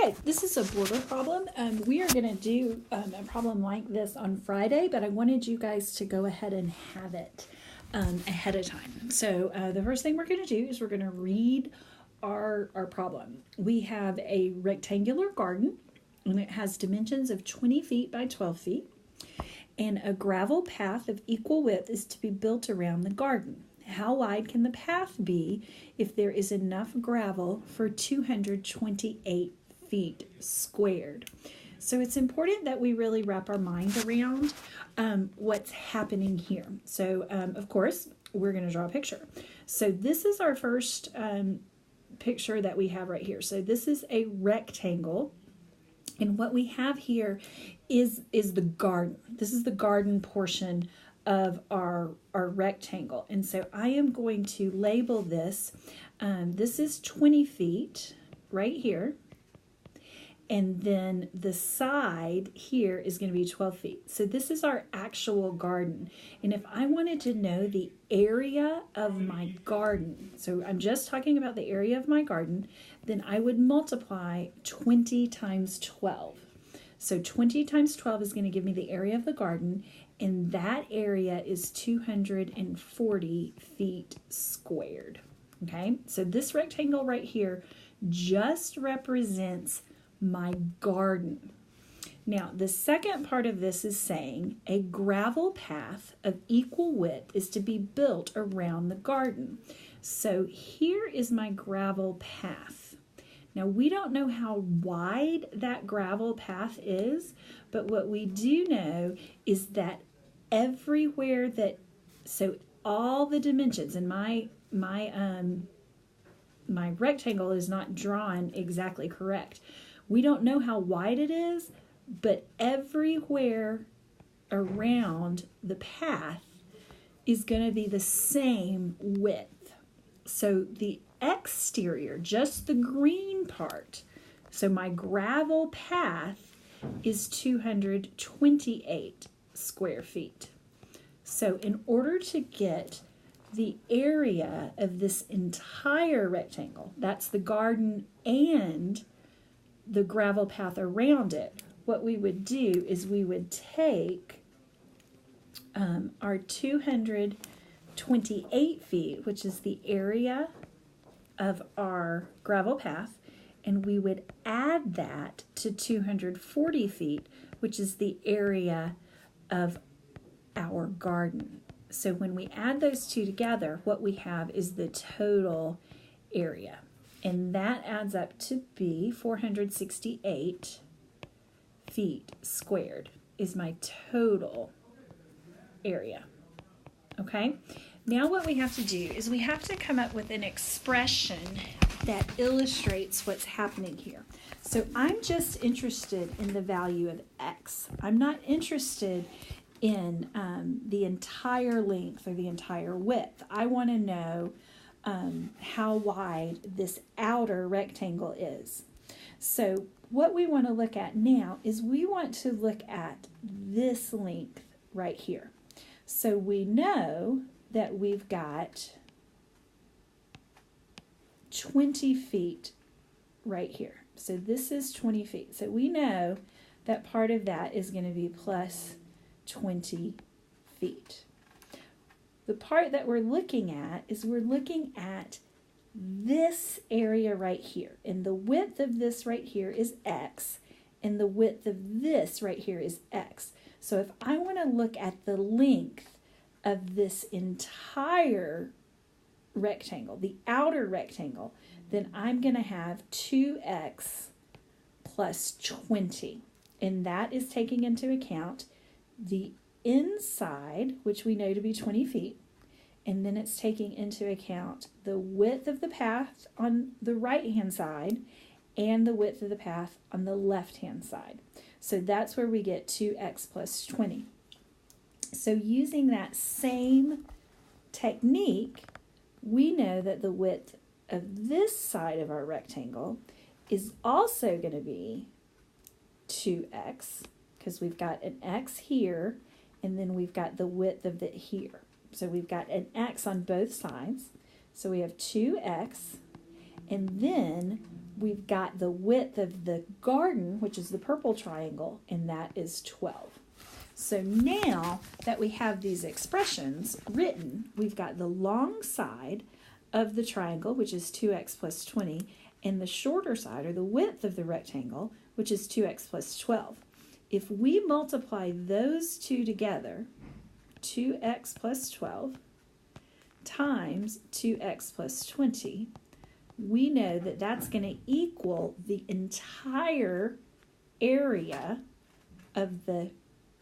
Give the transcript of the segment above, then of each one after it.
Okay, this is a border problem. We are going to do a problem like this on Friday, but I wanted you guys to go ahead and have it ahead of time. So the first thing we're going to do is we're going to read our problem. We have a rectangular garden, and it has dimensions of 20 feet by 12 feet, and a gravel path of equal width is to be built around the garden. How wide can the path be if there is enough gravel for 228 feet squared? So it's important that we really wrap our mind around what's happening here. So of course, we're going to draw a picture. So this is our first picture that we have right here. So this is a rectangle. And what we have here is the garden. This is the garden portion of our rectangle. And so I am going to label this. This is 20 feet right here. And then the side here is going to be 12 feet. So this is our actual garden. And if I wanted to know the area of my garden, so I'm just talking about the area of my garden, then I would multiply 20 times 12. So 20 times 12 is going to give me the area of the garden, and that area is 240 feet squared. Okay, so this rectangle right here just represents my garden. Now, the second part of this is saying a gravel path of equal width is to be built around the garden. So here is my gravel path. Now, we don't know how wide that gravel path is, but what we do know is that everywhere that, so all the dimensions, and my rectangle is not drawn exactly correct. We don't know how wide it is, but everywhere around the path is going to be the same width. So the exterior, just the green part, so my gravel path is 228 square feet. So in order to get the area of this entire rectangle, that's the garden and the gravel path around it, what we would do is we would take our 228 feet, which is the area of our gravel path, and we would add that to 240 feet, which is the area of our garden. So when we add those two together, what we have is the total area. And that adds up to be 468 feet squared is my total area. Okay? Now what we have to do is we have to come up with an expression that illustrates what's happening here. So I'm just interested in the value of x. I'm not interested in the entire length or the entire width. I want to know how wide this outer rectangle is. So what we want to look at now is we want to look at this length right here. So we know that we've got 20 feet right here. So this is 20 feet. So we know that part of that is going to be plus 20 feet. The part that we're looking at is we're looking at this area right here. And the width of this right here is x, and the width of this right here is x. So if I want to look at the length of this entire rectangle, the outer rectangle, then I'm going to have 2x plus 20. And that is taking into account the inside, which we know to be 20 feet, and then it's taking into account the width of the path on the right-hand side and the width of the path on the left-hand side. So that's where we get 2x plus 20. So using that same technique, we know that the width of this side of our rectangle is also going to be 2x, because we've got an x here, and then we've got the width of it here. So we've got an x on both sides. So we have 2x, and then we've got the width of the garden, which is the purple triangle, and that is 12. So now that we have these expressions written, we've got the long side of the triangle, which is 2x plus 20, and the shorter side, or the width of the rectangle, which is 2x plus 12. If we multiply those two together, 2x plus 12 times 2x plus 20, we know that that's going to equal the entire area of the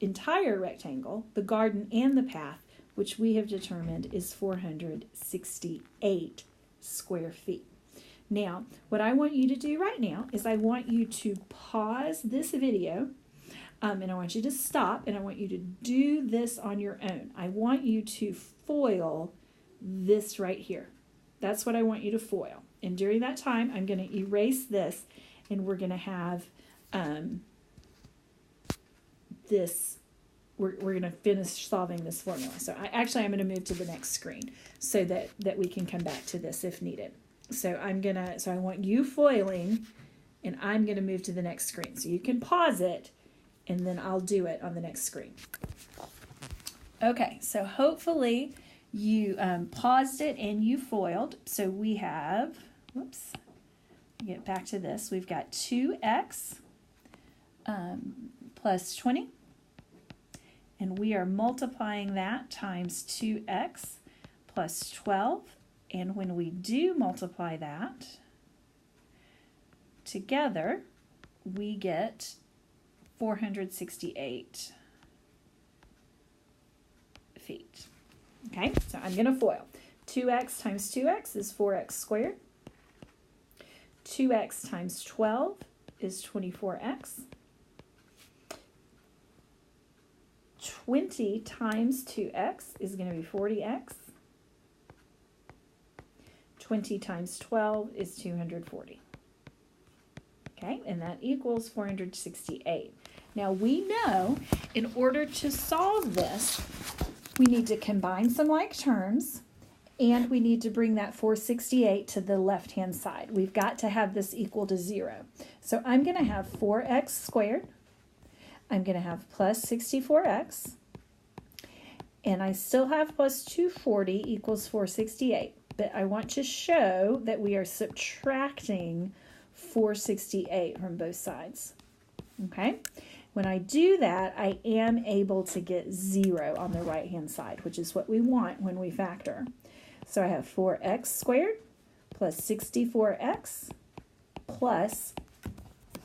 entire rectangle, the garden and the path, which we have determined is 468 square feet. Now, what I want you to do right now is I want you to pause this video, and I want you to stop, and I want you to do this on your own. I want you to FOIL this right here. That's what I want you to FOIL. And during that time, I'm going to erase this, and we're going to have this. We're going to finish solving this formula. So I'm going to move to the next screen so that we can come back to this if needed. So I want you foiling, and I'm going to move to the next screen. So you can pause it, and then I'll do it on the next screen. Okay, so hopefully you paused it and you foiled. So we have, get back to this. We've got 2x plus 20. And we are multiplying that times 2x plus 12. And when we do multiply that together, we get 468 feet. Okay, so I'm going to FOIL. 2x times 2x is 4x squared. 2x times 12 is 24x. 20 times 2x is going to be 40x. 20 times 12 is 240. Okay, and that equals 468. Now we know in order to solve this, we need to combine some like terms, and we need to bring that 468 to the left-hand side. We've got to have this equal to 0. So I'm going to have 4x squared. I'm going to have plus 64x. And I still have plus 240 equals 468. But I want to show that we are subtracting 468 from both sides. Okay? When I do that, I am able to get 0 on the right-hand side, which is what we want when we factor. So I have 4x squared plus 64x plus,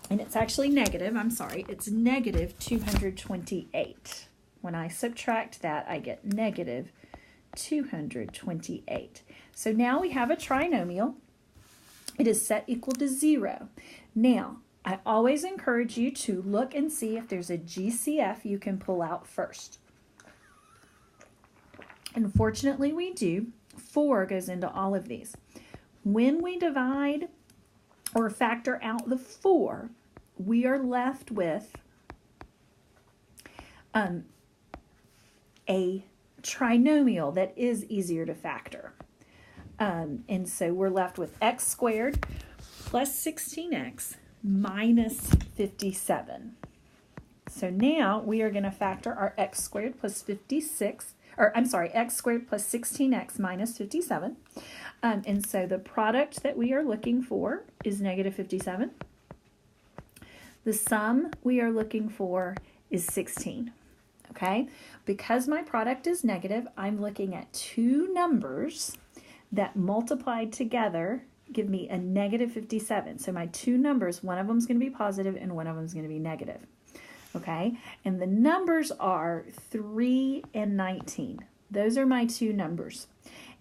and it's actually negative, I'm sorry, it's negative 228. When I subtract that, I get negative 228. So now we have a trinomial. It is set equal to 0. Now, I always encourage you to look and see if there's a GCF you can pull out first. Unfortunately, we do. 4 goes into all of these. When we divide or factor out the 4, we are left with a trinomial that is easier to factor. And so we're left with x squared plus 16x minus 57. So now we are going to factor our x squared plus 56, or I'm sorry, x squared plus 16x minus 57. And so the product that we are looking for is negative 57. The sum we are looking for is 16. Okay, because my product is negative, I'm looking at two numbers that multiplied together give me a negative 57. So my two numbers, one of them is going to be positive and one of them is going to be negative. Okay, and the numbers are 3 and 19. Those are my two numbers.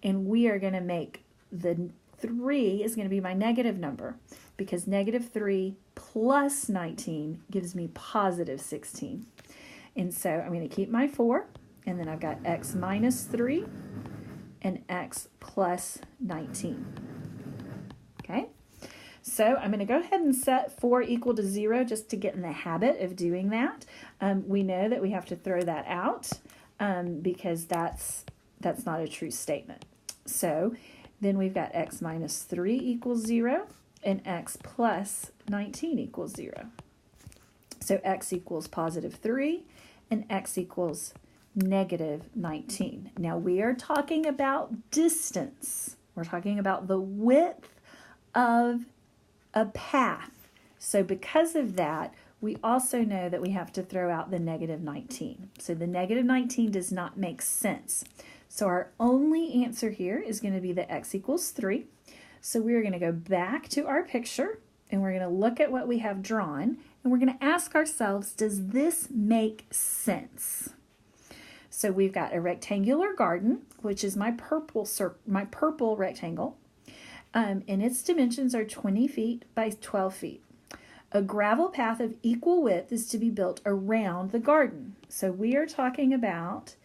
And we are going to make the 3 is going to be my negative number because negative 3 plus 19 gives me positive 16. And so I'm going to keep my 4, and then I've got x minus 3 and x plus 19. Okay, so I'm going to go ahead and set 4 equal to 0 just to get in the habit of doing that. We know that we have to throw that out because that's not a true statement. So then we've got x minus 3 equals 0, and x plus 19 equals 0. So x equals positive 3 and x equals negative 19. Now we are talking about distance. We're talking about the width of a path. So because of that, we also know that we have to throw out the negative 19. So the negative 19 does not make sense. So our only answer here is going to be that x equals 3. So we're going to go back to our picture and we're going to look at what we have drawn and we're going to ask ourselves, does this make sense? So we've got a rectangular garden, which is my purple rectangle, and its dimensions are 20 feet by 12 feet. A gravel path of equal width is to be built around the garden. So we are talking about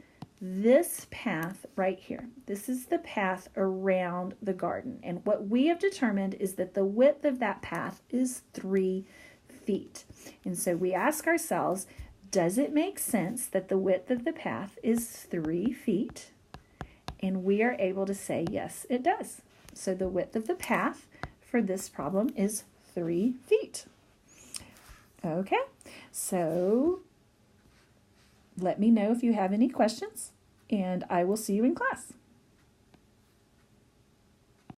this path right here. This is the path around the garden. And what we have determined is that the width of that path is 3 feet. And so we ask ourselves, does it make sense that the width of the path is 3 feet? And we are able to say, yes, it does. So the width of the path for this problem is 3 feet. Okay, so let me know if you have any questions, and I will see you in class.